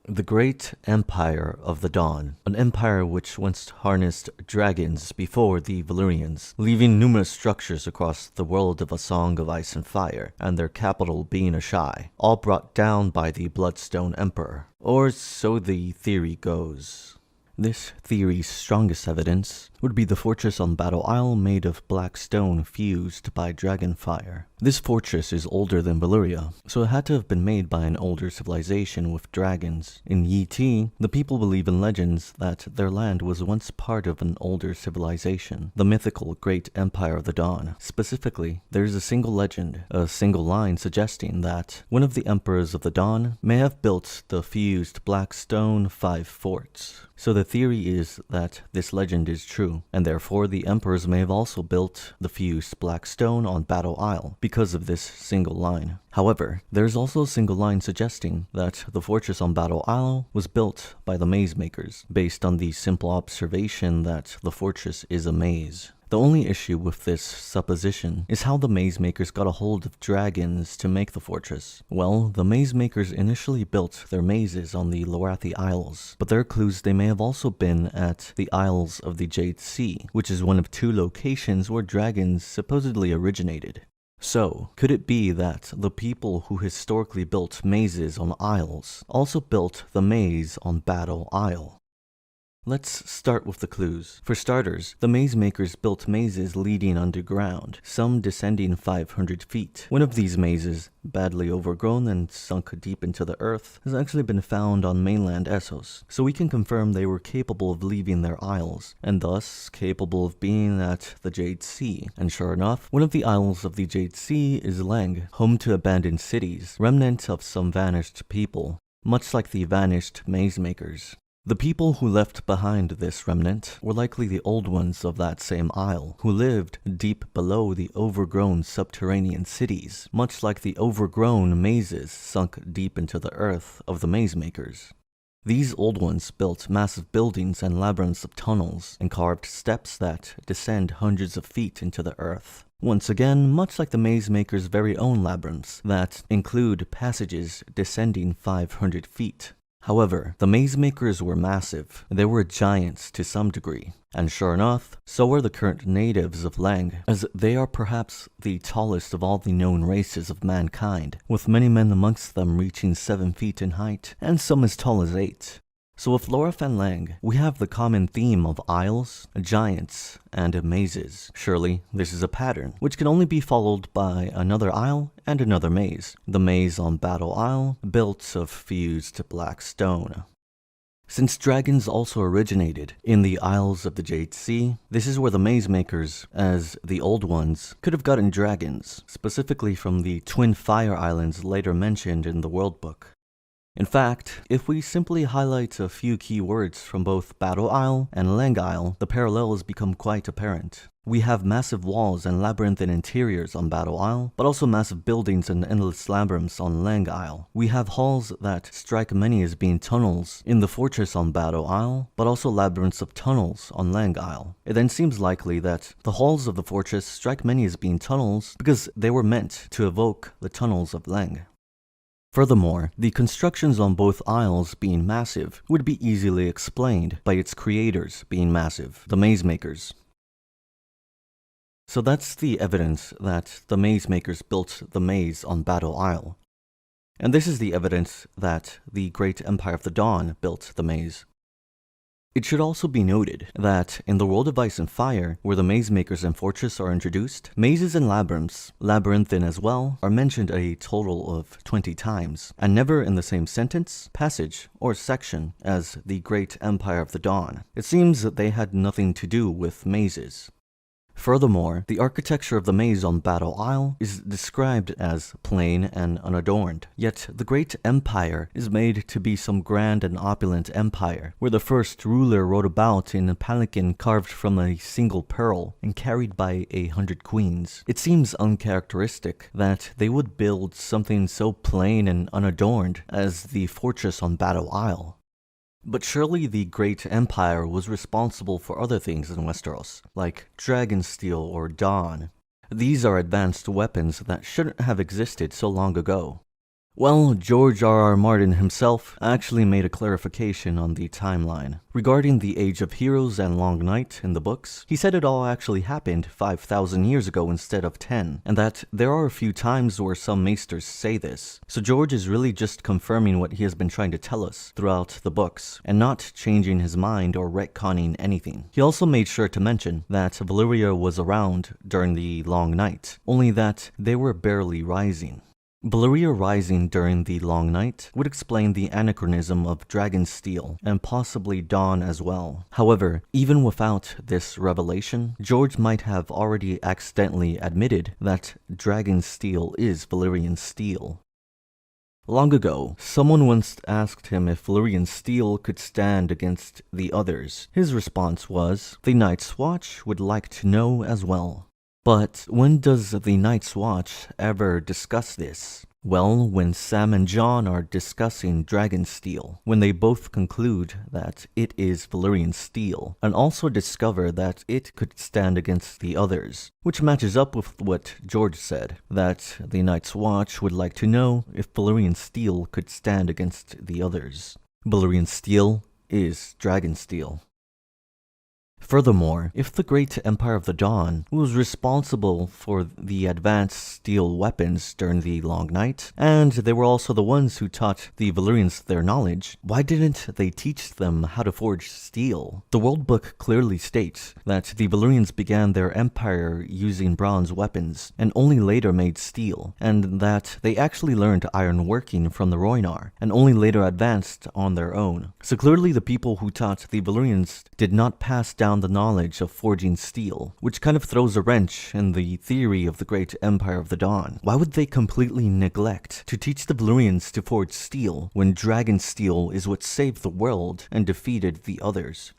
The Great Empire of the Dawn, an empire which once harnessed dragons before the Valyrians, leaving numerous structures across the world of A Song of Ice and Fire, and their capital being Asshai, all brought down by the Bloodstone Emperor. Or so the theory goes. This theory's strongest evidence would be the fortress on Battle Isle made of black stone fused by dragon fire. This fortress is older than Valyria, so it had to have been made by an older civilization with dragons. In GEotD, the people believe in legends that their land was once part of an older civilization, the mythical Great Empire of the Dawn. Specifically, there is a single legend, a single line suggesting that one of the emperors of the Dawn may have built the fused black stone 5 forts. So the theory is that this legend is true, and therefore the emperors may have also built the fused black stone on Battle Isle because of this single line. However, there is also a single line suggesting that the fortress on Battle Isle was built by the maze makers, based on the simple observation that the fortress is a maze. The only issue with this supposition is how the maze makers got a hold of dragons to make the fortress. Well, the maze makers initially built their mazes on the Lorathi Isles, but there are clues they may have also been at the Isles of the Jade Sea, which is one of 2 locations where dragons supposedly originated. So, could it be that the people who historically built mazes on isles also built the maze on Battle Isle? Let's start with the clues. For starters, the maze makers built mazes leading underground, some descending 500 feet. One of these mazes, badly overgrown and sunk deep into the earth, has actually been found on mainland Essos, so we can confirm they were capable of leaving their isles, and thus capable of being at the Jade Sea. And sure enough, one of the isles of the Jade Sea is Leng, home to abandoned cities, remnant of some vanished people, much like the vanished maze makers. The people who left behind this remnant were likely the old ones of that same isle, who lived deep below the overgrown subterranean cities, much like the overgrown mazes sunk deep into the earth of the maze makers. These old ones built massive buildings and labyrinths of tunnels, and carved steps that descend hundreds of feet into the earth. Once again, much like the maze makers' very own labyrinths that include passages descending 500 feet. However, the maze makers were massive. They were giants to some degree. And sure enough, so are the current natives of Leng, as they are perhaps the tallest of all the known races of mankind, with many men amongst them reaching 7 feet in height, and some as tall as 8. So with Loraf and Leng, we have the common theme of isles, giants, and mazes. Surely, this is a pattern, which can only be followed by another isle and another maze. The maze on Battle Isle, built of fused black stone. Since dragons also originated in the Isles of the Jade Sea, this is where the maze makers, as the old ones, could have gotten dragons, specifically from the twin fire islands later mentioned in the World Book. In fact, if we simply highlight a few key words from both Battle Isle and Leng Isle, the parallels become quite apparent. We have massive walls and labyrinthine interiors on Battle Isle, but also massive buildings and endless labyrinths on Leng Isle. We have halls that strike many as being tunnels in the fortress on Battle Isle, but also labyrinths of tunnels on Leng Isle. It then seems likely that the halls of the fortress strike many as being tunnels because they were meant to evoke the tunnels of Leng. Furthermore, the constructions on both isles being massive would be easily explained by its creators being massive, the maze makers. So that's the evidence that the maze makers built the maze on Battle Isle. And this is the evidence that the Great Empire of the Dawn built the maze. It should also be noted that in the world of Ice and Fire, where the maze makers and fortress are introduced, mazes and labyrinths, labyrinthine as well, are mentioned a total of 20 times, and never in the same sentence, passage, or section as the Great Empire of the Dawn. It seems that they had nothing to do with mazes. Furthermore, the architecture of the maze on Battle Isle is described as plain and unadorned, yet the Great Empire is made to be some grand and opulent empire, where the first ruler rode about in a palanquin carved from a single pearl and carried by 100 queens. It seems uncharacteristic that they would build something so plain and unadorned as the fortress on Battle Isle. But surely the Great Empire was responsible for other things in Westeros, like Dragonsteel or Dawn. These are advanced weapons that shouldn't have existed so long ago. Well, George R.R. Martin himself actually made a clarification on the timeline. Regarding the Age of Heroes and Long Night in the books, he said it all actually happened 5,000 years ago instead of 10, and that there are a few times where some maesters say this. So George is really just confirming what he has been trying to tell us throughout the books, and not changing his mind or retconning anything. He also made sure to mention that Valyria was around during the Long Night, only that they were barely rising. Valyria rising during the Long Night would explain the anachronism of Dragonsteel and possibly Dawn as well. However, even without this revelation, George might have already accidentally admitted that Dragonsteel is Valyrian steel. Long ago, someone once asked him if Valyrian steel could stand against the others. His response was, "The Night's Watch would like to know as well." But when does the Night's Watch ever discuss this? Well, when Sam and Jon are discussing Dragonsteel, when they both conclude that it is Valyrian steel, and also discover that it could stand against the others, which matches up with what George said, that the Night's Watch would like to know if Valyrian steel could stand against the others. Valyrian steel is Dragonsteel. Furthermore, if the Great Empire of the Dawn was responsible for the advanced steel weapons during the Long Night, and they were also the ones who taught the Valyrians their knowledge, why didn't they teach them how to forge steel? The World Book clearly states that the Valyrians began their empire using bronze weapons, and only later made steel, and that they actually learned iron working from the Rhoynar, and only later advanced on their own. So clearly the people who taught the Valyrians did not pass down the knowledge of forging steel, which kind of throws a wrench in the theory of the Great Empire of the Dawn. Why would they completely neglect to teach the Valyrians to forge steel when Dragonsteel is what saved the world and defeated the others?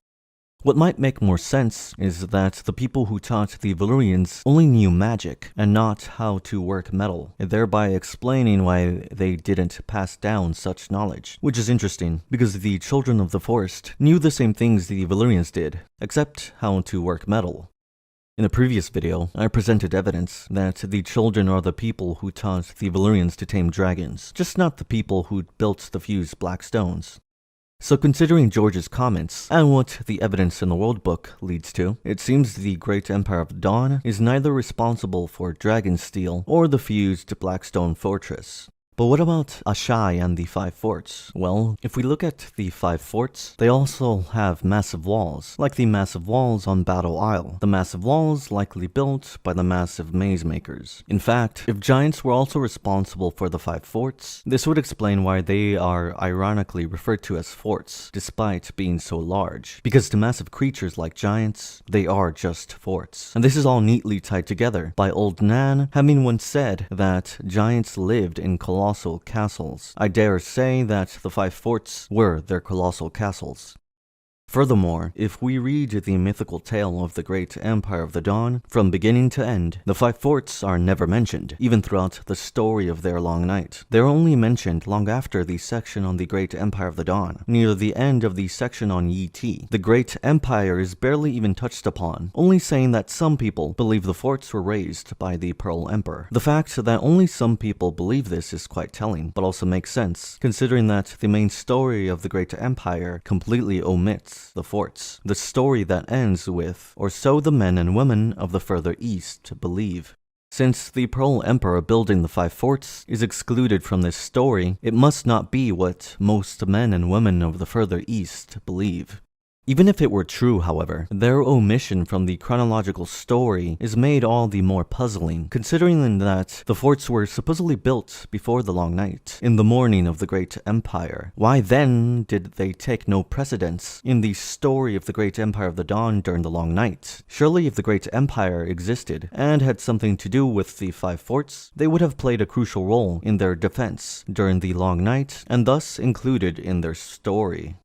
What might make more sense is that the people who taught the Valyrians only knew magic and not how to work metal, thereby explaining why they didn't pass down such knowledge. Which is interesting, because the Children of the Forest knew the same things the Valyrians did, except how to work metal. In a previous video, I presented evidence that the children are the people who taught the Valyrians to tame dragons, just not the people who built the fused black stones. So considering George's comments, and what the evidence in the World Book leads to, it seems the Great Empire of Dawn is neither responsible for Dragonsteel or the fused Blackstone Fortress. But what about Asshai and the 5 forts? Well, if we look at the 5 forts, they also have massive walls, like the massive walls on Battle Isle, the massive walls likely built by the massive maze makers. In fact, if giants were also responsible for the 5 forts, this would explain why they are ironically referred to as forts, despite being so large. Because to massive creatures like giants, they are just forts. And this is all neatly tied together by Old Nan having once said that giants lived in colossal castles. I dare say that the 5 forts were their colossal castles. Furthermore, if we read the mythical tale of the Great Empire of the Dawn, from beginning to end, the 5 forts are never mentioned, even throughout the story of their Long Night. They are only mentioned long after the section on the Great Empire of the Dawn, near the end of the section on GEotD. The Great Empire is barely even touched upon, only saying that some people believe the forts were raised by the Pearl Emperor. The fact that only some people believe this is quite telling, but also makes sense, considering that the main story of the Great Empire completely omits the forts, the story that ends with, "Or so the men and women of the further east believe." Since the Pearl Emperor building the 5 forts is excluded from this story, it must not be what most men and women of the further east believe. Even if it were true, however, their omission from the chronological story is made all the more puzzling, considering that the forts were supposedly built before the Long Night, in the morning of the Great Empire. Why then did they take no precedence in the story of the Great Empire of the Dawn during the Long Night? Surely if the Great Empire existed, and had something to do with the 5 forts, they would have played a crucial role in their defense during the Long Night, and thus included in their story.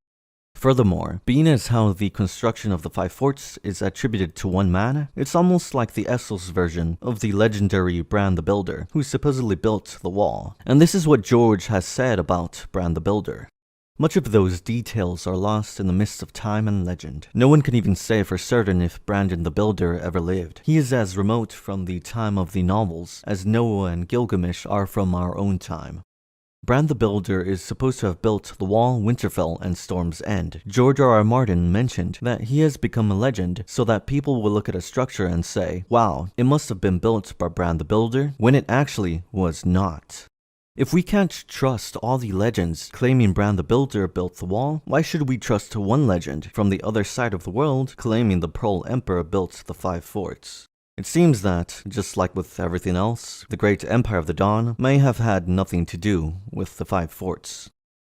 Furthermore, being as how the construction of the 5 forts is attributed to one man, it's almost like the Essos version of the legendary Bran the Builder, who supposedly built the wall. And this is what George has said about Bran the Builder. Much of those details are lost in the mists of time and legend. No one can even say for certain if Brandon the Builder ever lived. He is as remote from the time of the novels as Noah and Gilgamesh are from our own time. Bran the Builder is supposed to have built the Wall, Winterfell, and Storm's End. George R.R. Martin mentioned that he has become a legend so that people will look at a structure and say, wow, it must have been built by Bran the Builder, when it actually was not. If we can't trust all the legends claiming Bran the Builder built the wall, why should we trust one legend from the other side of the world claiming the Pearl Emperor built the 5 forts? It seems that, just like with everything else, the great Empire of the Dawn may have had nothing to do with the 5 forts.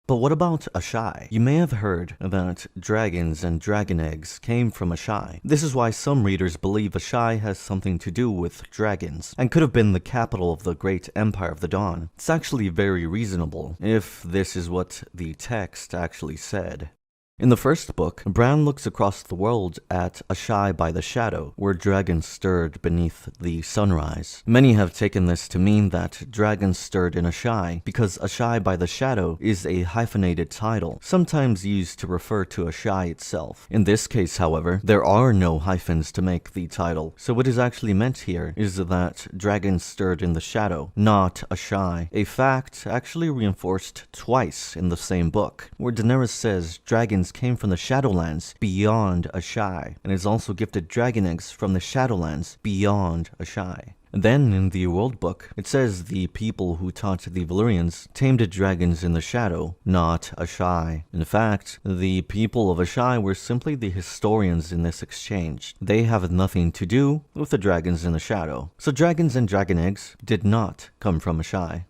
But what about Asshai? You may have heard that dragons and dragon eggs came from Asshai. This is why some readers believe Asshai has something to do with dragons, and could have been the capital of the great Empire of the Dawn. It's actually very reasonable, if this is what the text actually said. In the first book, Bran looks across the world at Asshai by the Shadow, where dragons stirred beneath the sunrise. Many have taken this to mean that dragons stirred in Asshai, because Asshai by the Shadow is a hyphenated title, sometimes used to refer to Asshai itself. In this case, however, there are no hyphens to make the title, so what is actually meant here is that dragons stirred in the shadow, not Asshai. A fact actually reinforced twice in the same book, where Daenerys says dragons came from the Shadowlands beyond Asshai, and is also gifted dragon eggs from the Shadowlands beyond Asshai. Then, in the World Book, it says the people who taught the Valyrians tamed dragons in the shadow, not Asshai. In fact, the people of Asshai were simply the historians in this exchange. They have nothing to do with the dragons in the shadow. So dragons and dragon eggs did not come from Asshai.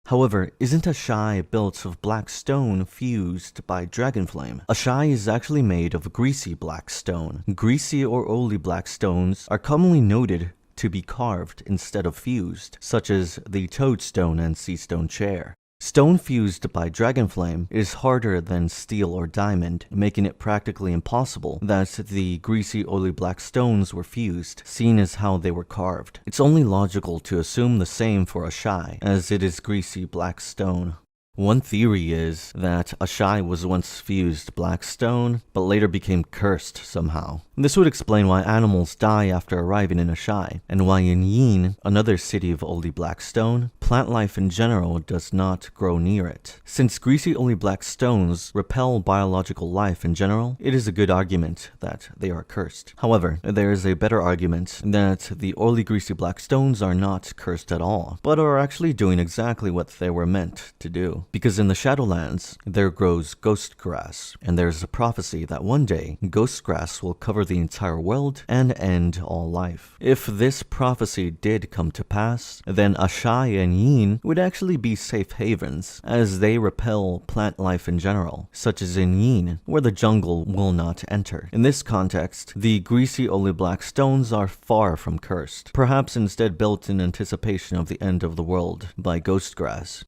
However, isn't Asshai built of black stone fused by dragonflame? Asshai is actually made of greasy black stone. Greasy or oily black stones are commonly noted to be carved instead of fused, such as the toadstone and seastone chair. Stone fused by dragonflame is harder than steel or diamond, making it practically impossible that the greasy oily black stones were fused, seeing as how they were carved. It's only logical to assume the same for Asshai, as it is greasy black stone. One theory is that Asshai was once fused black stone, but later became cursed somehow. This would explain why animals die after arriving in Asshai, and why in Yin, another city of oily black stone, plant life in general does not grow near it. Since greasy oily black stones repel biological life in general, it is a good argument that they are cursed. However, there is a better argument that the oily greasy black stones are not cursed at all, but are actually doing exactly what they were meant to do. Because in the Shadowlands, there grows ghost grass, and there's a prophecy that one day, ghost grass will cover the entire world and end all life. If this prophecy did come to pass, then Asshai and Yin would actually be safe havens, as they repel plant life in general, such as in Yin, where the jungle will not enter. In this context, the greasy oily black stones are far from cursed, perhaps instead built in anticipation of the end of the world by ghost grass.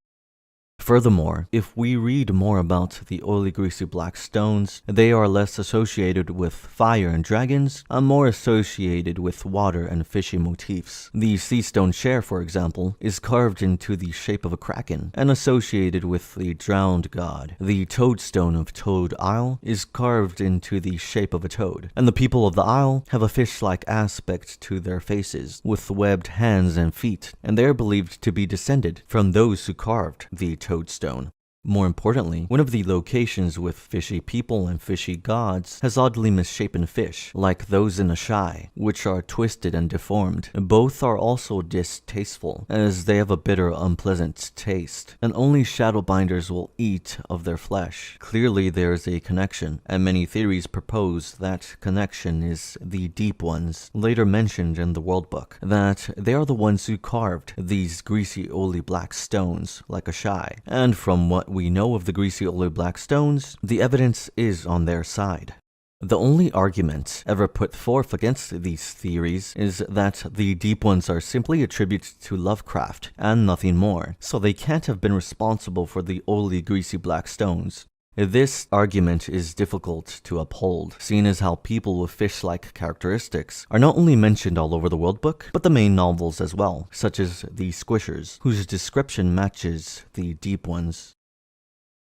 Furthermore, if we read more about the oily greasy black stones, they are less associated with fire and dragons, and more associated with water and fishy motifs. The seastone chair, for example, is carved into the shape of a kraken, and associated with the drowned god. The toadstone of Toad Isle is carved into the shape of a toad, and the people of the isle have a fish-like aspect to their faces, with webbed hands and feet, and they are believed to be descended from those who carved the toadstone. More importantly, one of the locations with fishy people and fishy gods has oddly misshapen fish, like those in Asshai, which are twisted and deformed. Both are also distasteful, as they have a bitter, unpleasant taste, and only Shadowbinders will eat of their flesh. Clearly there is a connection, and many theories propose that connection is the Deep Ones, later mentioned in the World Book, that they are the ones who carved these greasy oily black stones like Asshai, and from what we know of the greasy oily black stones, the evidence is on their side. The only argument ever put forth against these theories is that the Deep Ones are simply attributed to Lovecraft and nothing more, so they can't have been responsible for the oily greasy black stones. This argument is difficult to uphold, seeing as how people with fish-like characteristics are not only mentioned all over the World Book, but the main novels as well, such as the Squishers, whose description matches the Deep Ones.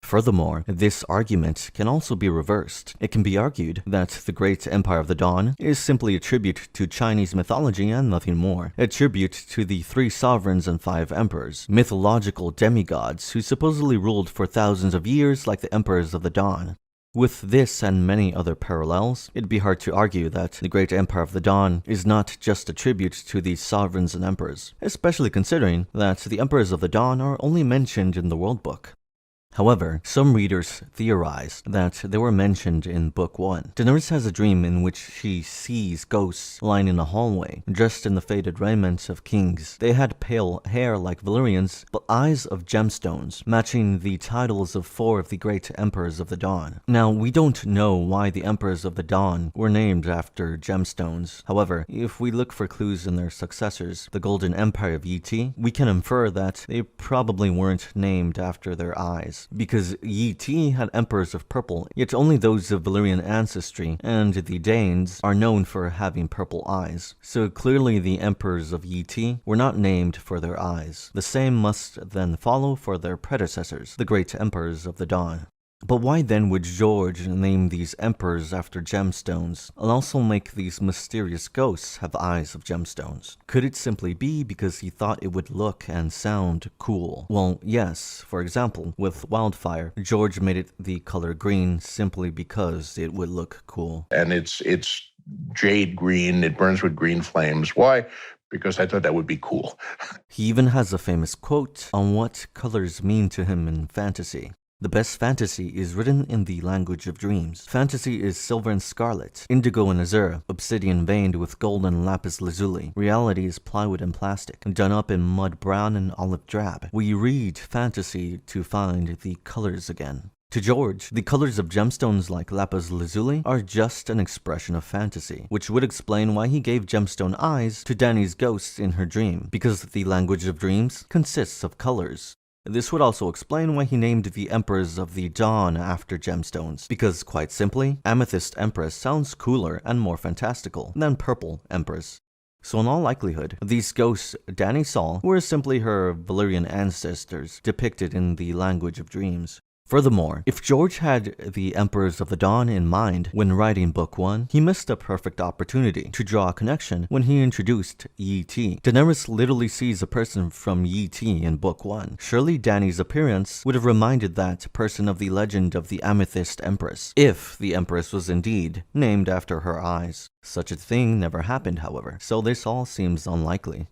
Furthermore, this argument can also be reversed. It can be argued that the Great Empire of the Dawn is simply a tribute to Chinese mythology and nothing more, a tribute to the 3 sovereigns and 5 emperors, mythological demigods who supposedly ruled for thousands of years like the emperors of the Dawn. With this and many other parallels, it'd be hard to argue that the Great Empire of the Dawn is not just a tribute to these sovereigns and emperors, especially considering that the emperors of the Dawn are only mentioned in the World Book. However, some readers theorize that they were mentioned in Book 1. Daenerys has a dream in which she sees ghosts lying in a hallway, dressed in the faded raiment of kings. They had pale hair like Valyrians, but eyes of gemstones, matching the titles of 4 of the great emperors of the Dawn. Now, we don't know why the emperors of the Dawn were named after gemstones. However, if we look for clues in their successors, the Golden Empire of GEotD, we can infer that they probably weren't named after their eyes, because GEotD had emperors of purple, yet only those of Valyrian ancestry, and the Danes are known for having purple eyes. So clearly the emperors of GEotD were not named for their eyes. The same must then follow for their predecessors, the great emperors of the Dawn. But why then would George name these emperors after gemstones, and also make these mysterious ghosts have eyes of gemstones? Could it simply be because he thought it would look and sound cool? Well, yes. For example, with Wildfire, George made it the color green simply because it would look cool. And it's jade green, it burns with green flames. Why? Because I thought that would be cool. He even has a famous quote on what colors mean to him in fantasy. The best fantasy is written in the language of dreams. Fantasy is silver and scarlet, indigo and azure, obsidian veined with gold and lapis lazuli. Reality is plywood and plastic, done up in mud brown and olive drab. We read fantasy to find the colors again. To George, the colors of gemstones like lapis lazuli are just an expression of fantasy, which would explain why he gave gemstone eyes to Dany's ghosts in her dream, because the language of dreams consists of colors. This would also explain why he named the Emperors of the Dawn after gemstones, because quite simply, Amethyst Empress sounds cooler and more fantastical than Purple Empress. So in all likelihood, these ghosts Dany saw were simply her Valyrian ancestors depicted in the language of dreams. Furthermore, if George had the Emperors of the Dawn in mind when writing Book 1, he missed a perfect opportunity to draw a connection when he introduced GEotD. Daenerys literally sees a person from GEotD in Book 1. Surely Dany's appearance would have reminded that person of the legend of the Amethyst Empress, if the Empress was indeed named after her eyes. Such a thing never happened, however, so this all seems unlikely.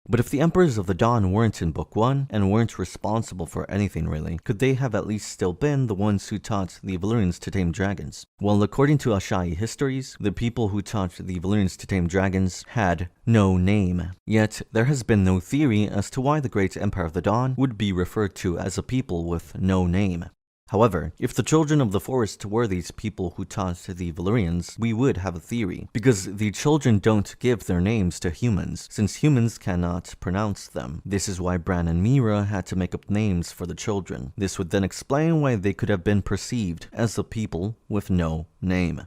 But if the Emperors of the Dawn weren't in Book 1, and weren't responsible for anything really, could they have at least still been the ones who taught the Valyrians to tame dragons? Well, according to Asshai histories, the people who taught the Valyrians to tame dragons had no name. Yet, there has been no theory as to why the Great Empire of the Dawn would be referred to as a people with no name. However, if the Children of the Forest were these people who taught the Valyrians, we would have a theory, because the children don't give their names to humans, since humans cannot pronounce them. This is why Bran and Meera had to make up names for the children. This would then explain why they could have been perceived as a people with no name.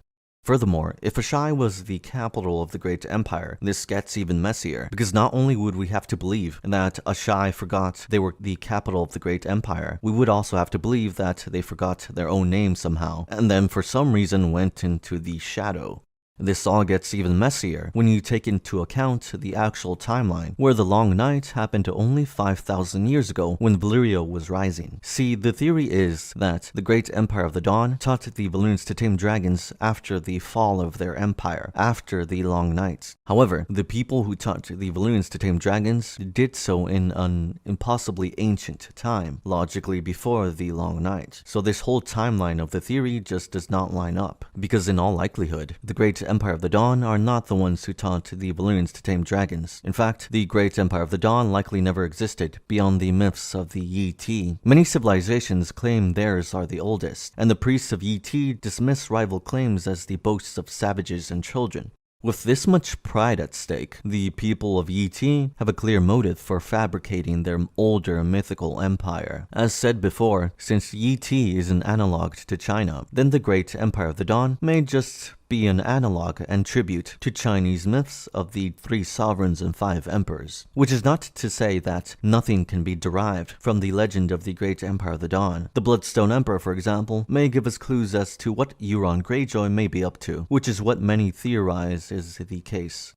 Furthermore, if Asshai was the capital of the Great Empire, this gets even messier, because not only would we have to believe that Asshai forgot they were the capital of the Great Empire, we would also have to believe that they forgot their own name somehow, and then for some reason went into the shadow. This all gets even messier when you take into account the actual timeline, where the Long Night happened only 5,000 years ago when Valyria was rising. See, the theory is that the Great Empire of the Dawn taught the Valyrians to tame dragons after the fall of their empire, after the Long Night. However, the people who taught the Valyrians to tame dragons did so in an impossibly ancient time, logically before the Long Night. So this whole timeline of the theory just does not line up, because in all likelihood, the Great Empire of the Dawn are not the ones who taught the Valyrians to tame dragons. In fact, the Great Empire of the Dawn likely never existed beyond the myths of the GEotD. Many civilizations claim theirs are the oldest, and the priests of GEotD dismiss rival claims as the boasts of savages and children. With this much pride at stake, the people of GEotD have a clear motive for fabricating their older mythical empire. As said before, since GEotD is an analog to China, then the Great Empire of the Dawn may just be an analog and tribute to Chinese myths of the 3 sovereigns and 5 emperors, which is not to say that nothing can be derived from the legend of the Great Empire of the Dawn. The Bloodstone Emperor, for example, may give us clues as to what Euron Greyjoy may be up to, which is what many theorize is the case.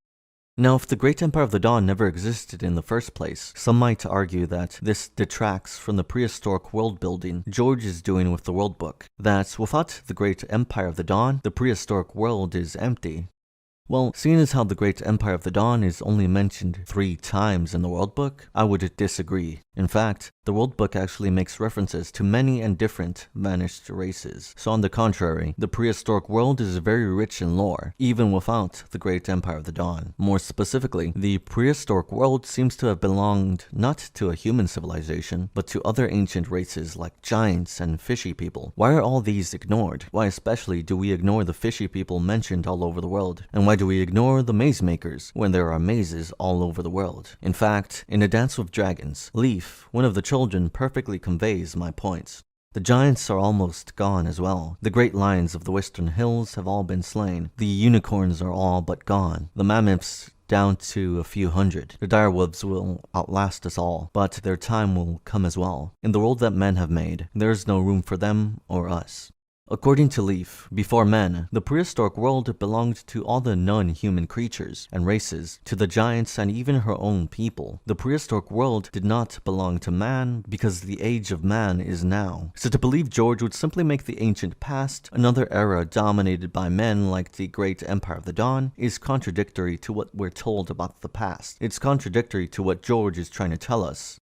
Now, if the Great Empire of the Dawn never existed in the first place, some might argue that this detracts from the prehistoric world building George is doing with the World Book, that without the Great Empire of the Dawn, the prehistoric world is empty. Well, seeing as how the Great Empire of the Dawn is only mentioned 3 times in the World Book, I would disagree. In fact, the World Book actually makes references to many and different vanished races. So on the contrary, the prehistoric world is very rich in lore, even without the Great Empire of the Dawn. More specifically, the prehistoric world seems to have belonged not to a human civilization, but to other ancient races like giants and fishy people. Why are all these ignored? Why especially do we ignore the fishy people mentioned all over the world? And why do we ignore the maze makers when there are mazes all over the world? In fact, in A Dance with Dragons, Leaf, one of the children, perfectly conveys my points. The giants are almost gone as well. The great lions of the western hills have all been slain. The unicorns are all but gone. The mammoths down to a few hundred. The direwolves will outlast us all, but their time will come as well. In the world that men have made, there is no room for them or us. According to Leaf, before men, the prehistoric world belonged to all the non-human creatures and races, to the giants and even her own people. The prehistoric world did not belong to man because the age of man is now. So to believe George would simply make the ancient past another era dominated by men like the Great Empire of the Dawn is contradictory to what we're told about the past. It's contradictory to what George is trying to tell us.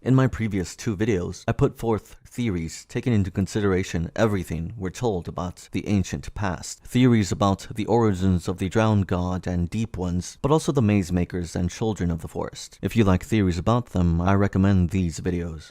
In my previous 2 videos, I put forth theories taking into consideration everything we're told about the ancient past. Theories about the origins of the drowned god and deep ones, but also the maze makers and children of the forest. If you like theories about them, I recommend these videos.